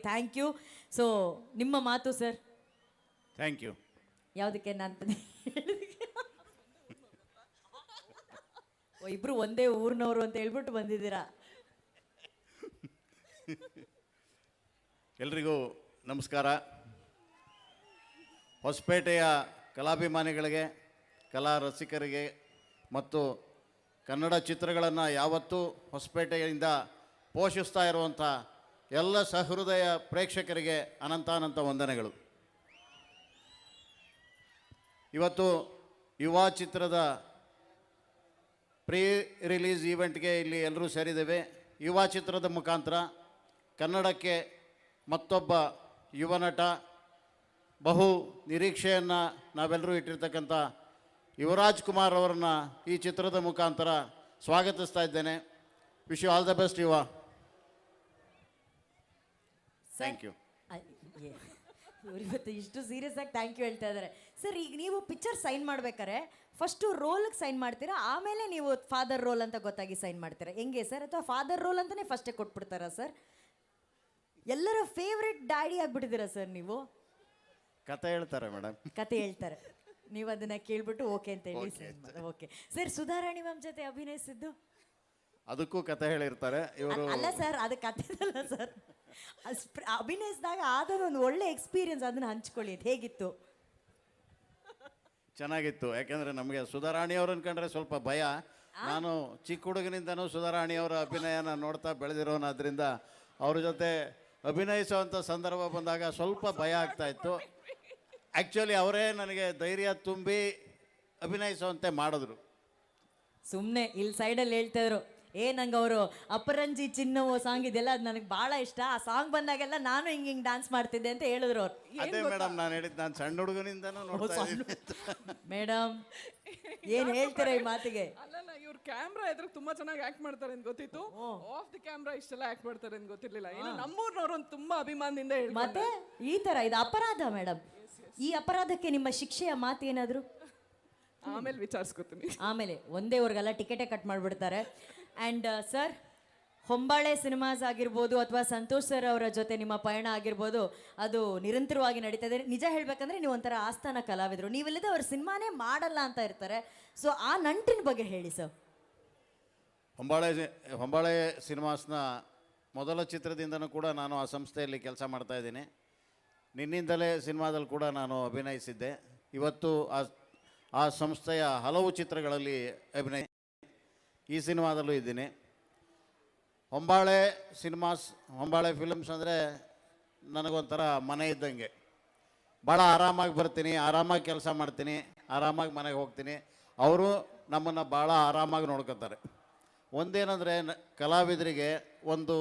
Thank you. So ನಿಮ್ಮ ಮಾತು sir. Thank you. ಯಾವುದಕ್ಕೆ ನಾನು ಇಬ್ರು ಒಂದೇ ಊರಿನವರು ಅಂತ ಹೇಳ್ಬಿಟ್ಟು ಬಂದಿದ್ದೀರಾ. ಎಲ್ರಿಗೂ ನಮಸ್ಕಾರ. ಹೊಸಪೇಟೆಯ ಕಲಾಭಿಮಾನಿಗಳಿಗೆ, ಕಲಾ ರಸಿಕರಿಗೆ ಮತ್ತು ಕನ್ನಡ ಚಿತ್ರಗಳನ್ನು ಯಾವತ್ತೂ ಹೊಸಪೇಟೆಯಿಂದ ಪೋಷಿಸ್ತಾ ಇರುವಂಥ ಎಲ್ಲ ಸಹೃದಯ ಪ್ರೇಕ್ಷಕರಿಗೆ ಅನಂತಾನಂತ ವಂದನೆಗಳು. ಇವತ್ತು ಯುವ ಚಿತ್ರದ ಪ್ರೀ ರಿಲೀಸ್ ಈವೆಂಟ್ಗೆ ಇಲ್ಲಿ ಎಲ್ಲರೂ ಸೇರಿದ್ದೇವೆ. ಯುವ ಚಿತ್ರದ ಮುಖಾಂತರ ಕನ್ನಡಕ್ಕೆ ಮತ್ತೊಬ್ಬ ಯುವ ನಟ, ಬಹು ನಿರೀಕ್ಷೆಯನ್ನು ನಾವೆಲ್ಲರೂ ಇಟ್ಟಿರ್ತಕ್ಕಂಥ ಯುವರಾಜ್ ಕುಮಾರ್ ಅವರನ್ನ ಈ ಚಿತ್ರದ ಮುಖಾಂತರ ಸ್ವಾಗತಿಸ್ತಾ ಇದ್ದೇನೆ. Wish you all the best ಯುವ. Thank you. ಇವತ್ತು ಇಷ್ಟು ಸೀರಿಯಸ್ ಆಗಿ ಥ್ಯಾಂಕ್ ಯು ಹೇಳ್ತಾ ಇದ್ದಾರೆ ಸರ್. ಈಗ ನೀವು ಪಿಕ್ಚರ್ ಸೈನ್ ಮಾಡ್ಬೇಕಾರೆ ಫಸ್ಟು ರೋಲ್ಗೆ ಸೈನ್ ಮಾಡ್ತೀರಾ, ಆಮೇಲೆ ನೀವು ಫಾದರ್ ರೋಲ್ ಅಂತ ಗೊತ್ತಾಗಿ ಸೈನ್ ಮಾಡ್ತೀರಾ, ಹೆಂಗೆ ಸರ್? ಅಥವಾ ಫಾದರ್ ರೋಲ್ ಅಂತಲೇ ಫಸ್ಟೇ ಕೊಟ್ಬಿಡ್ತಾರಾ ಸರ್? ಎಲ್ಲರ ಫೇವ್ರೆಟ್ ಡ್ಯಾಡಿ ಆಗ್ಬಿಟ್ಟಿದ್ದೀರಾ ಸರ್ ನೀವು. ಕತೆ ಹೇಳ್ತಾರೆ ಮೇಡಮ್, ಕತೆ ಹೇಳ್ತಾರೆ, ನೀವು ಅದನ್ನ ಕೇಳ್ಬಿಟ್ಟು ಓಕೆ ಅಂತ ಹೇಳಿ. ಓಕೆ ಸರ್, ಸುಧಾರಾಣಿ ಮ್ಯಾಮ್ ಜೊತೆ ಅಭಿನಯಿಸಿದ್ದು ಅದಕ್ಕೂ ಕತೆ ಹೇಳಿರ್ತಾರೆ ಇವರು. ಅಲ್ಲ ಸರ್, ಅದು ಕತೆದಲ್ಲ ಸರ್, ಅಭಿನಯಿಸಿದಾಗ ಆದೊಂದು ಒಳ್ಳೆ ಎಕ್ಸ್ಪೀರಿಯನ್ಸ್, ಅದನ್ನ ಹಂಚ್ಕೊಳ್ಳಿ. ಹೇಗಿತ್ತು? ಚೆನ್ನಾಗಿತ್ತು. ಯಾಕೆಂದರೆ ನಮಗೆ ಸುಧಾರಾಣಿಯವ್ರನ್ನ ಕಂಡ್ರೆ ಸ್ವಲ್ಪ ಭಯ. ನಾನು ಚಿಕ್ಕ ಹುಡುಗನಿಂದನೂ ಸುಧಾರಾಣಿಯವರ ಅಭಿನಯನ ನೋಡ್ತಾ ಬೆಳೆದಿರೋನಾದ್ರಿಂದ ಅವ್ರ ಜೊತೆ ಅಭಿನಯಿಸುವಂಥ ಸಂದರ್ಭ ಬಂದಾಗ ಸ್ವಲ್ಪ ಭಯ ಆಗ್ತಾ ಇತ್ತು. ಆ್ಯಕ್ಚುಲಿ ಅವರೇ ನನಗೆ ಧೈರ್ಯ ತುಂಬಿ ಅಭಿನಯಿಸುವಂತೆ ಮಾಡಿದ್ರು. ಸುಮ್ಮನೆ ಇಲ್ಲಿ ಸೈಡಲ್ಲಿ ಹೇಳ್ತಾಯಿದ್ರು, ನಂಗೆ ಅವರು ಅಪರಂಜಿ ಚಿನ್ನವೋ ಸಾಂಗ್ ಇದೆಲ್ಲ ಅದು ನನಗೆ ಭಾಳ ಇಷ್ಟ, ಆ ಸಾಂಗ್ ಬಂದಾಗೆಲ್ಲ ನಾನು ಹಿಂಗೆ ಡ್ಯಾನ್ಸ್ ಮಾಡ್ತಿದ್ದೆ ಅಂತ ಹೇಳಿದ್ರು ಅವ್ರು. ಅದೇ ಮೇಡಮ್ ನಾನು ಹೇಳಿದ್ದು, ನಾನು ಸಣ್ಣ ಹುಡುಗನಿಂದನೂ ನೋಡ್ತಾ ಇದ್ದೀನಿ. ಮೇಡಮ್ ಏನು ಹೇಳ್ತೀರಾ ಈ ಮಾತಿಗೆ? ಅಲ್ಲಲ್ಲ, ಇವ್ರು ಕ್ಯಾಮ್ರಾ ಎದುರು ತುಂಬಾ ಚೆನ್ನಾಗಿ ಆಕ್ಟ್ ಮಾಡ್ತಾರೆ ಅಂತ ಗೊತ್ತಿತ್ತು. ಆಫ್ ದಿ ಕ್ಯಾಮ್ರಾ ಇಷ್ಟೆಲ್ಲ ಆಕ್ಟ್ ಮಾಡ್ತಾರೆ ಅಂತ ಗೊತ್ತಿರ್ಲಿಲ್ಲ. ಇನ್ನು ನಮ್ಮೂರ್ನವ್ರು ಒಂದು ತುಂಬಾ ಅಭಿಮಾನದಿಂದ ಹೇಳಿ ಮತ್ತೆ ಈ ತರ ಇದು ಅಪರಾಧ ಮೇಡಮ್. ಈ ಅಪರಾಧಕ್ಕೆ ನಿಮ್ಮ ಶಿಕ್ಷೆಯ ಮಾತು ಏನಾದ್ರು? ಆಮೇಲೆ ವಿಚಾರಿಸ್ಕೊತೀನಿ. ಆಮೇಲೆ ಒಂದೇ ಊರಿಗೆಲ್ಲ ಟಿಕೆಟೇ ಕಟ್ ಮಾಡಿಬಿಡ್ತಾರೆ. ಆ್ಯಂಡ್ ಸರ್, ಹೊಂಬಾಳೆ ಸಿನಿಮಾಸ್ ಆಗಿರ್ಬೋದು ಅಥವಾ ಸಂತೋಷ್ ಸರ್ ಅವರ ಜೊತೆ ನಿಮ್ಮ ಪಯಣ ಆಗಿರ್ಬೋದು, ಅದು ನಿರಂತರವಾಗಿ ನಡೀತಾ ಇದೆ. ನಿಜ ಹೇಳಬೇಕಂದ್ರೆ ನೀವು ಒಂಥರ ಆಸ್ಥಾನ ಕಲಾವಿದರು, ನೀವಿಲ್ಲದೆ ಅವ್ರ ಸಿನಿಮಾನೇ ಮಾಡಲ್ಲ ಅಂತ ಇರ್ತಾರೆ. ಸೊ ಆ ನಂಟಿನ ಬಗ್ಗೆ ಹೇಳಿ ಸರ್. ಹೊಂಬಾಳೆ ಸಿನಿಮಾಸ್ನ ಮೊದಲ ಚಿತ್ರದಿಂದನೂ ಕೂಡ ನಾನು ಆ ಸಂಸ್ಥೆಯಲ್ಲಿ ಕೆಲಸ ಮಾಡ್ತಾ ಇದ್ದೀನಿ. ನಿನ್ನಿಂದಲೇ ಸಿನಿಮಾದಲ್ಲಿ ಕೂಡ ನಾನು ಅಭಿನಯಿಸಿದ್ದೆ. ಇವತ್ತು ಆ ಸಂಸ್ಥೆಯ ಹಲವು ಚಿತ್ರಗಳಲ್ಲಿ ಈ ಸಿನಿಮಾದಲ್ಲೂ ಇದ್ದೀನಿ. ಹೊಂಬಾಳೆ ಫಿಲ್ಮ್ಸ್ ಅಂದರೆ ನನಗೊಂಥರ ಮನೆ ಇದ್ದಂಗೆ. ಭಾಳ ಆರಾಮಾಗಿ ಬರ್ತೀನಿ, ಆರಾಮಾಗಿ ಕೆಲಸ ಮಾಡ್ತೀನಿ, ಆರಾಮಾಗಿ ಮನೆಗೆ ಹೋಗ್ತೀನಿ. ಅವರು ನಮ್ಮನ್ನು ಭಾಳ ಆರಾಮಾಗಿ ನೋಡ್ಕೊತಾರೆ. ಒಂದೇನೆಂದರೆ, ಕಲಾವಿದರಿಗೆ ಒಂದು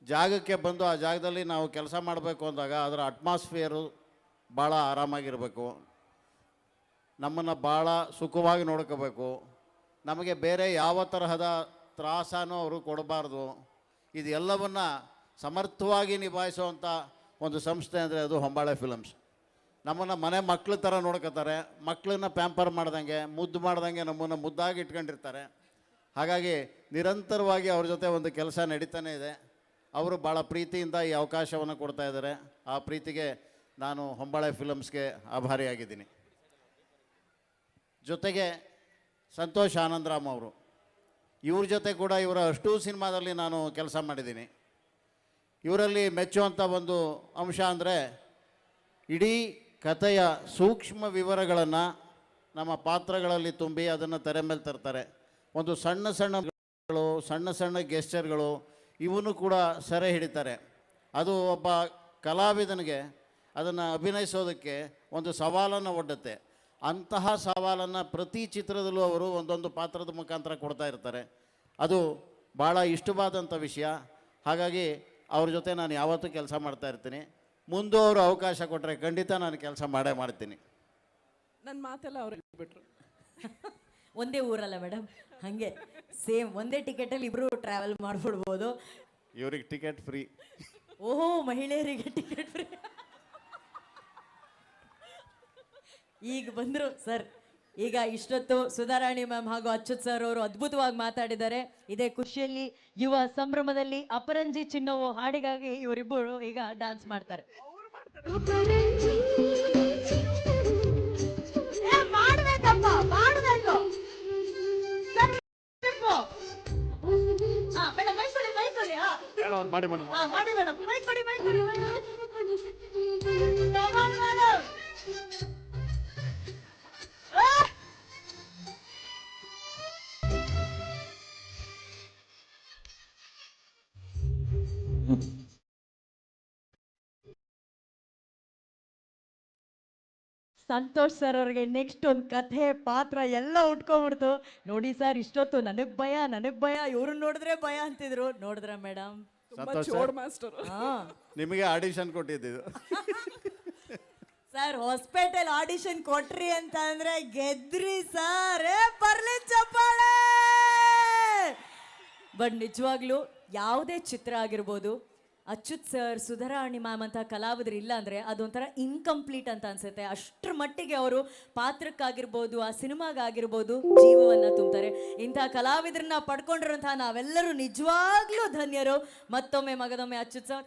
ಜಾಗಕ್ಕೆ ಬಂದು ಆ ಜಾಗದಲ್ಲಿ ನಾವು ಕೆಲಸ ಮಾಡಬೇಕು ಅಂದಾಗ ಅದರ ಅಟ್ಮಾಸ್ಫಿಯರು ಭಾಳ ಆರಾಮಾಗಿರಬೇಕು, ನಮ್ಮನ್ನು ಭಾಳ ಸುಖವಾಗಿ ನೋಡ್ಕೋಬೇಕು, ನಮಗೆ ಬೇರೆ ಯಾವ ತರಹದ ತ್ರಾಸನೂ ಅವರು ಕೊಡಬಾರ್ದು. ಇದೆಲ್ಲವನ್ನು ಸಮರ್ಥವಾಗಿ ನಿಭಾಯಿಸುವಂಥ ಒಂದು ಸಂಸ್ಥೆ ಅಂದರೆ ಅದು ಹೊಂಬಾಳೆ ಫಿಲಮ್ಸ್. ನಮ್ಮನ್ನು ಮನೆ ಮಕ್ಕಳ ಥರ ನೋಡ್ಕೋತಾರೆ, ಮಕ್ಕಳನ್ನ ಪ್ಯಾಂಪರ್ ಮಾಡ್ದಂಗೆ, ಮುದ್ದು ಮಾಡ್ದಂಗೆ ನಮ್ಮನ್ನು ಮುದ್ದಾಗಿ ಇಟ್ಕೊಂಡಿರ್ತಾರೆ. ಹಾಗಾಗಿ ನಿರಂತರವಾಗಿ ಅವ್ರ ಜೊತೆ ಒಂದು ಕೆಲಸ ನಡೀತಾನೆ ಇದೆ. ಅವರು ಭಾಳ ಪ್ರೀತಿಯಿಂದ ಈ ಅವಕಾಶವನ್ನು ಕೊಡ್ತಾ ಇದ್ದಾರೆ. ಆ ಪ್ರೀತಿಗೆ ನಾನು ಹೊಂಬಾಳೆ ಫಿಲಮ್ಸ್ಗೆ ಆಭಾರಿಯಾಗಿದ್ದೀನಿ. ಜೊತೆಗೆ ಸಂತೋಷ್ ಆನಂದರಾಮ್ ಅವರು, ಇವ್ರ ಜೊತೆ ಕೂಡ ಇವರ ಅಷ್ಟೂ ಸಿನಿಮಾದಲ್ಲಿ ನಾನು ಕೆಲಸ ಮಾಡಿದ್ದೀನಿ. ಇವರಲ್ಲಿ ಮೆಚ್ಚುವಂಥ ಒಂದು ಅಂಶ ಅಂದರೆ, ಇಡೀ ಕಥೆಯ ಸೂಕ್ಷ್ಮ ವಿವರಗಳನ್ನು ನಮ್ಮ ಪಾತ್ರಗಳಲ್ಲಿ ತುಂಬಿ ಅದನ್ನು ತೆರೆ ಮೇಲೆ ತರ್ತಾರೆ. ಒಂದು ಸಣ್ಣ ಸಣ್ಣ ಗೆಸ್ಚರ್ಗಳು ಇವನು ಕೂಡ ಸೆರೆ ಹಿಡಿತಾರೆ. ಅದು ಒಬ್ಬ ಕಲಾವಿದನಿಗೆ ಅದನ್ನು ಅಭಿನಯಿಸೋದಕ್ಕೆ ಒಂದು ಸವಾಲನ್ನು ಒಡ್ಡುತ್ತೆ. ಅಂತಹ ಸವಾಲನ್ನು ಪ್ರತಿ ಚಿತ್ರದಲ್ಲೂ ಅವರು ಒಂದೊಂದು ಪಾತ್ರದ ಮುಖಾಂತರ ಕೊಡ್ತಾ ಇರ್ತಾರೆ. ಅದು ಭಾಳ ಇಷ್ಟವಾದಂಥ ವಿಷಯ. ಹಾಗಾಗಿ ಅವ್ರ ಜೊತೆ ನಾನು ಯಾವತ್ತೂ ಕೆಲಸ ಮಾಡ್ತಾ ಇರ್ತೀನಿ. ಮುಂದೆ ಅವರು ಅವಕಾಶ ಕೊಟ್ಟರೆ ಖಂಡಿತ ನಾನು ಕೆಲಸ ಮಾಡೇ ಮಾಡ್ತೀನಿ. ನನ್ನ ಮಾತೆಲ್ಲ ಅವ್ರು ಹೇಳ್ಬಿಟ್ರು. ಒಂದೇ ಊರಲ್ಲ ಮೇಡಮ್, ಹಾಗೆ ಸೇಮ್ ಒಂದೇ ಟಿಕೆಟಲ್ಲಿ ಇಬ್ಬರು ಟ್ರಾವೆಲ್ ಮಾಡ್ಬಿಡ್ಬೋದು. ಇವ್ರಿಗೆ ಟಿಕೆಟ್ ಫ್ರೀ. ಓಹೋ, ಮಹಿಳೆಯರಿಗೆ ಟಿಕೆಟ್ ಫ್ರೀ. ಈಗ ಬಂದರು ಸರ್, ಈಗ ಇಷ್ಟೊತ್ತು ಸುಧಾರಾಣಿ ಮ್ಯಾಮ್ ಹಾಗೂ ಅಚ್ಯುತ್ ಸರ್ ಅವರು ಅದ್ಭುತವಾಗಿ ಮಾತಾಡಿದ್ದಾರೆ. ಇದೇ ಖುಷಿಯಲ್ಲಿ ಯುವ ಸಂಭ್ರಮದಲ್ಲಿ ಅಪರಂಜಿ ಚಿನ್ನವು ಹಾಡಿಗಾಗಿ ಇವರಿಬ್ಬರು ಈಗ ಡ್ಯಾನ್ಸ್ ಮಾಡ್ತಾರೆ. ಮಾಡ್ಬೇಕಪ್ಪ, ಮಾಡ್ಬೇಕು. ಮೇಡಮ್ ಮೈಕೊಡಿ ಮೈಕೊಡಿ. ಮಾಡಿ ಮೇಡಮ್. ಮಾಡಿ ಮೇಡಮ್ ಮೈಕೊಡಿ ಮೈಕೊಡಿ. ಸಂತೋಷ್ ಸರ್ ಅವ್ರಿಗೆ ನೆಕ್ಸ್ಟ್ ಒಂದು ಕಥೆ ಪಾತ್ರ ಎಲ್ಲ ಉಟ್ಕೊಂಡ್ಬಿಡ್ತು. ನೋಡಿ ಸರ್ ಇಷ್ಟೊತ್ತು ನನಗ್ ಭಯ ಇವ್ರನ್ನ ನೋಡಿದ್ರೆ ಭಯ ಅಂತಿದ್ರು. ನೋಡಿದ್ರ ಮೇಡಮ್? ತುಂಬಾ ಸಂತೋಷ್ ಚೋಡ್ ಮಾಸ್ಟರ್. ನಿಮಗೆ ಆಡಿಷನ್ ಕೊಟ್ಟಿದ್ದು. ಸರ್ ಹೊಸಪೇಟೆಲ್ ಆಡಿಷನ್ ಕೊಟ್ರಿ ಅಂತ ಅಂದ್ರೆ ಗೆದ್ರಿ ಸರ್. ಬರ್ಲಿ ಚಪ್ಪಾಳೆ. ಬಟ್ ನಿಜವಾಗ್ಲೂ ಯಾವುದೇ ಚಿತ್ರ ಆಗಿರ್ಬೋದು, ಅಚ್ಯುತ್ ಸರ್, ಸುಧಾರಾಣಿ ಮ್ಯಾಮ್ ಅಂತ ಕಲಾವಿದರು ಇಲ್ಲ ಅಂದರೆ ಅದೊಂಥರ ಇನ್ಕಂಪ್ಲೀಟ್ ಅಂತ ಅನ್ಸುತ್ತೆ. ಅಷ್ಟರ ಮಟ್ಟಿಗೆ ಅವರು ಪಾತ್ರಕ್ಕಾಗಿರ್ಬೋದು, ಆ ಸಿನಿಮಾಗಾಗಿರ್ಬೋದು ಜೀವವನ್ನು ತುಂಬ್ತಾರೆ. ಇಂಥ ಕಲಾವಿದರನ್ನ ಪಡ್ಕೊಂಡಿರೋಂಥ ನಾವೆಲ್ಲರೂ ನಿಜವಾಗ್ಲೂ ಧನ್ಯರು. ಮತ್ತೊಮ್ಮೆ ಮಗದೊಮ್ಮೆ ಅಚ್ಯುತ್ ಸರ್